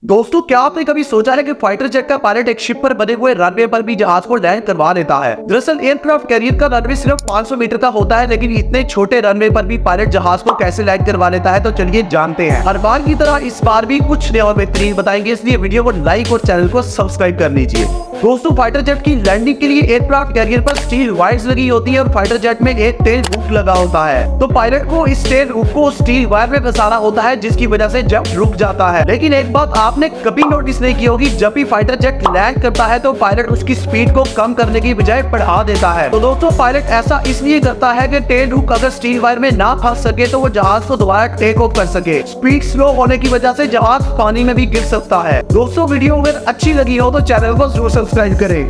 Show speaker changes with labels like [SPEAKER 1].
[SPEAKER 1] दोस्तों, क्या आपने कभी सोचा है कि फाइटर जेट का पायलट एक शिप पर बने हुए रनवे पर भी जहाज को लैंड करवा देता है। दरअसल एयरक्राफ्ट कैरियर का रनवे सिर्फ 500 मीटर का होता है, लेकिन इतने छोटे रनवे पर भी पायलट जहाज को कैसे लैंड करवा लेता है, तो चलिए जानते हैं। हर बार की तरह इस बार भी कुछ नया और बेहतरीन बताएंगे, इसलिए वीडियो को लाइक और चैनल को सब्सक्राइब कर लीजिए। दोस्तों, फाइटर जेट की लैंडिंग के लिए एयरक्राफ्ट कैरियर पर स्टील वायर्स लगी होती है और फाइटर जेट में एक टेल हुक लगा होता है। तो पायलट को इस टेल हुक को स्टील वायर में फंसाना होता है, जिसकी वजह से जेट रुक जाता है। लेकिन एक बात आपने कभी नोटिस नहीं की होगी, जब भी फाइटर जेट लैंड करता है तो पायलट उसकी स्पीड को कम करने की बजाय बढ़ा देता है। तो दोस्तों, पायलट ऐसा इसलिए करता है कि टेल हुक अगर स्टील वायर में ना फंस सके तो वो जहाज को दोबारा टेक ऑफ कर सके। स्पीड स्लो होने की वजह से जहाज पानी में भी गिर सकता है। दोस्तों, वीडियो अगर अच्छी लगी हो तो चैनल को जरूर सब्सक्राइब करें।